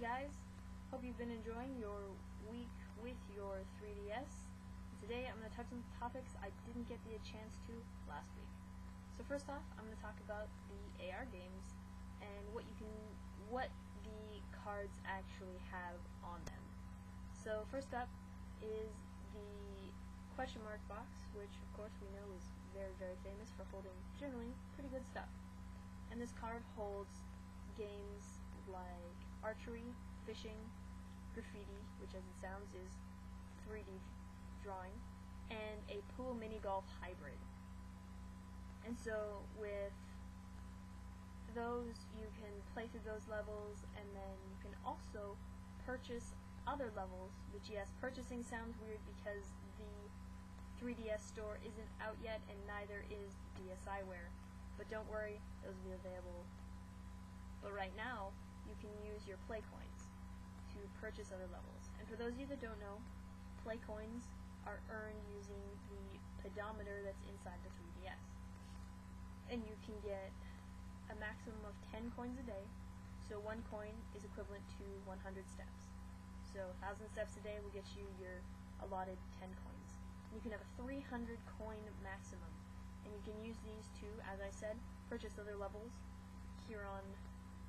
guys, hope you've been enjoying your week with your 3DS. Today I'm going to touch on topics I didn't get the chance to last week. So first off, I'm going to talk about the AR games and what the cards actually have on them. So first up is the question mark box, which of course we know is very, very famous for holding generally pretty good stuff. And this card holds games like archery, fishing, graffiti, which as it sounds is 3D drawing, and a pool mini golf hybrid. And so with those you can play through those levels, and then you can also purchase other levels, which yes, purchasing sounds weird because the 3DS store isn't out yet and neither is DSiWare. But don't worry, those will be available. But right now, you can use your play coins to purchase other levels. And for those of you that don't know, play coins are earned using the pedometer that's inside the 3DS. And you can get a maximum of 10 coins a day, so one coin is equivalent to 100 steps. So 1,000 steps a day will get you your allotted 10 coins. And you can have a 300 coin maximum. And you can use these to, as I said, purchase other levels here on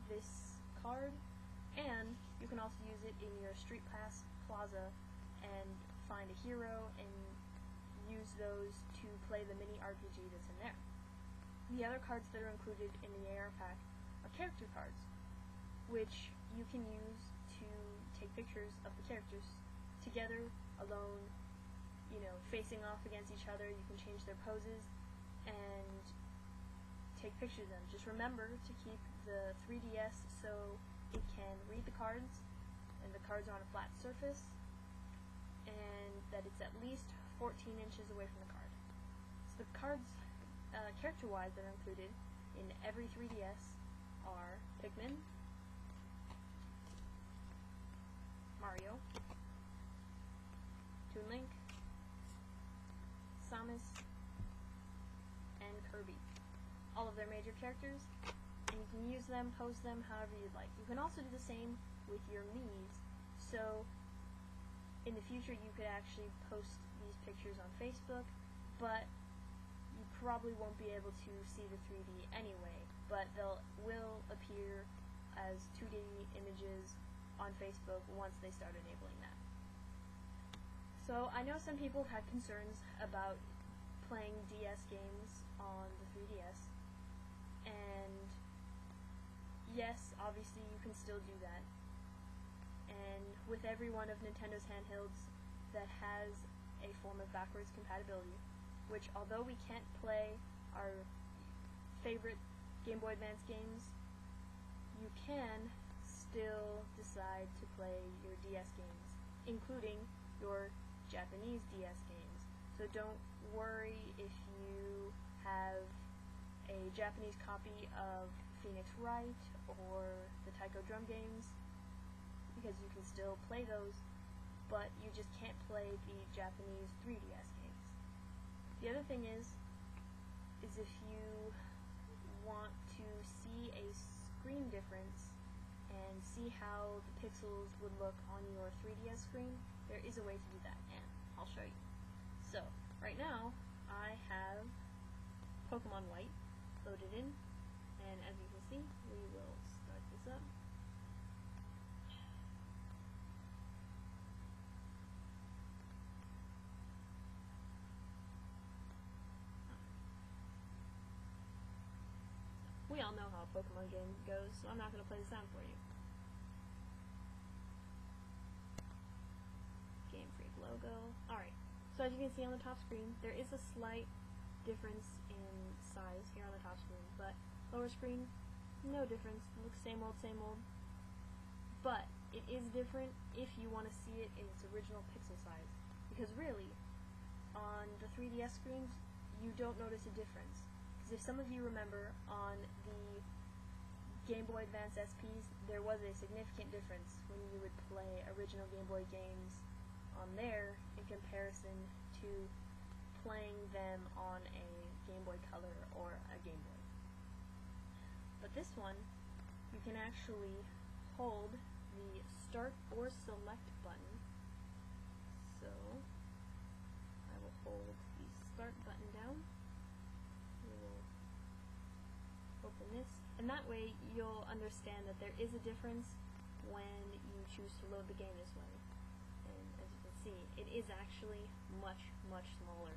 this card, and you can also use it in your Street Pass Plaza and find a hero and use those to play the mini RPG that's in there. The other cards that are included in the AR pack are character cards, which you can use to take pictures of the characters together, alone, facing off against each other. You can change their poses and take pictures of them. Just remember to keep the 3DS so it can read the cards, and the cards are on a flat surface, and that it's at least 14 inches away from the card. So the cards, character-wise, that are included in every 3DS are Pikmin, Mario, Toon Link, Samus, and Kirby. All of their major characters, and you can use them, pose them however you'd like. You can also do the same with your Miis, so in the future you could actually post these pictures on Facebook, but you probably won't be able to see the 3D anyway, but will appear as 2D images on Facebook once they start enabling that. So I know some people have had concerns about playing DS games on the 3DS, and yes, obviously you can still do that. And with every one of Nintendo's handhelds that has a form of backwards compatibility, which although we can't play our favorite Game Boy Advance games, you can still decide to play your DS games, including your Japanese DS games. So don't worry if you have a Japanese copy of Phoenix Wright or the Taiko Drum games, because you can still play those, but you just can't play the Japanese 3DS games. The other thing is if you want to see a screen difference and see how the pixels would look on your 3DS screen, there is a way to do that, and I'll show you. So, right now, I have Pokemon White loaded in, and as you can see, we will start this up. We all know how a Pokemon game goes, so I'm not going to play the sound for you. Game Freak logo. Alright, so as you can see on the top screen, there is a slight difference in size here on the top screen, but lower screen, no difference. It looks same old, but it is different if you want to see it in its original pixel size, because really, on the 3DS screens, you don't notice a difference. Because if some of you remember, on the Game Boy Advance SPs, there was a significant difference when you would play original Game Boy games on there in comparison to playing them on a Game Boy Color or a Game Boy. But this one, you can actually hold the start or select button. So I will hold the start button down. We will open this, and that way you'll understand that there is a difference when you choose to load the game this way. And as you can see, it is actually much, much smaller.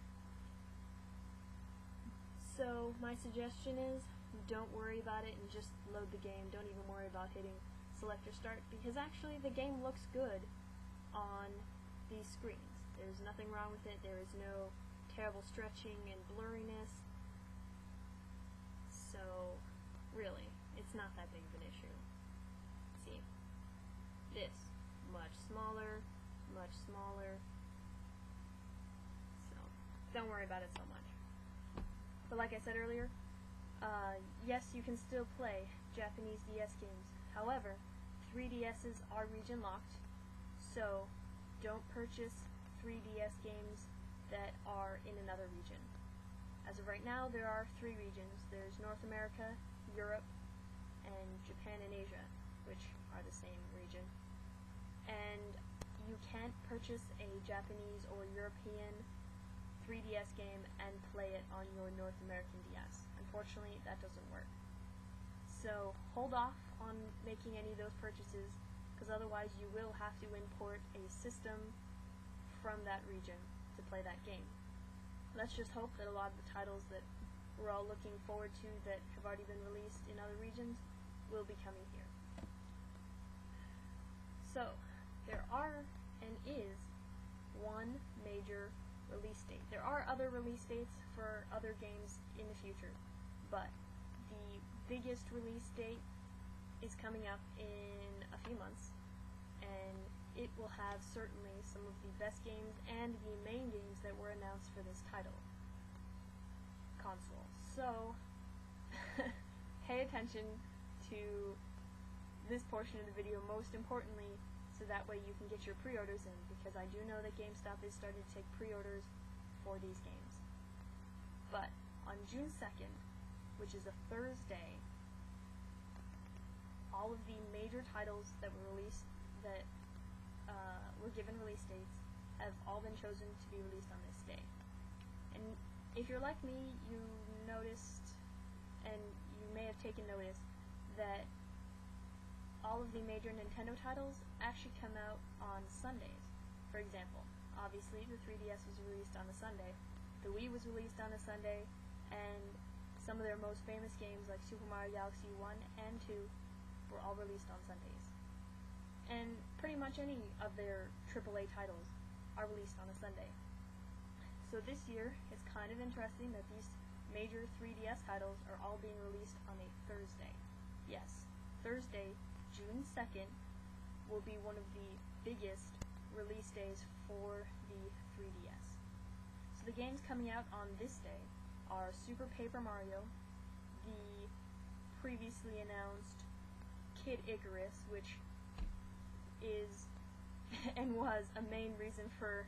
So my suggestion is, don't worry about it and just load the game. Don't even worry about hitting select or start, because actually the game looks good on these screens. There's nothing wrong with it. There is no terrible stretching and blurriness. So really, it's not that big of an issue. See, this, much smaller, much smaller. So don't worry about it so much. But like I said earlier, yes, you can still play Japanese DS games. However, 3DSs are region locked, so don't purchase 3DS games that are in another region. As of right now, there are 3 regions. There's North America, Europe, and Japan and Asia, which are the same region. And you can't purchase a Japanese or European 3DS game and play it on your North American DS. Unfortunately, that doesn't work. So hold off on making any of those purchases, because otherwise you will have to import a system from that region to play that game. Let's just hope that a lot of the titles that we're all looking forward to that have already been released in other regions will be coming here. So there are and is one major release date. There are other release dates for other games in the future, but the biggest release date is coming up in a few months, and it will have certainly some of the best games and the main games that were announced for this console. So pay attention to this portion of the video, most importantly, so that way you can get your pre-orders in, because I do know that GameStop is starting to take pre-orders for these games. But on June 2nd, which is a Thursday, all of the major titles that were released, that were given release dates, have all been chosen to be released on this day. And if you're like me, you noticed, and you may have taken notice, that all of the major Nintendo titles actually come out on Sundays. For example, obviously the 3DS was released on a Sunday, the Wii was released on a Sunday, and some of their most famous games like Super Mario Galaxy 1 and 2 were all released on Sundays. And pretty much any of their AAA titles are released on a Sunday. So this year, it's kind of interesting that these major 3DS titles are all being released on a Thursday. Yes, Thursday, June 2nd, will be one of the biggest release days for the 3DS. So the games coming out on this day are Super Paper Mario, the previously announced Kid Icarus, which is and was a main reason for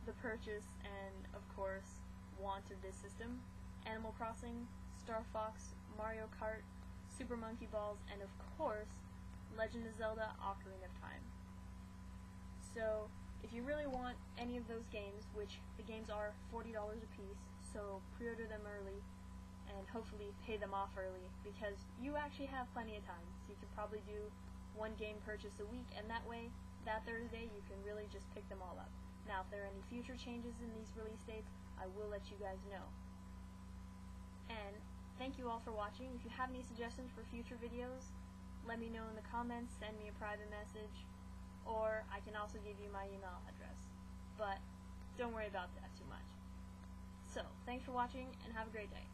the purchase and, of course, want of this system, Animal Crossing, Star Fox, Mario Kart, Super Monkey Balls, and of course, Legend of Zelda: Ocarina of Time. So, if you really want any of those games, which the games are $40 a piece, so pre-order them early, and hopefully pay them off early, because you actually have plenty of time. So you can probably do one game purchase a week, and that way, that Thursday, you can really just pick them all up. Now, if there are any future changes in these release dates, I will let you guys know. And thank you all for watching. If you have any suggestions for future videos, let me know in the comments, send me a private message, or I can also give you my email address. But don't worry about that too much. So, thanks for watching, and have a great day.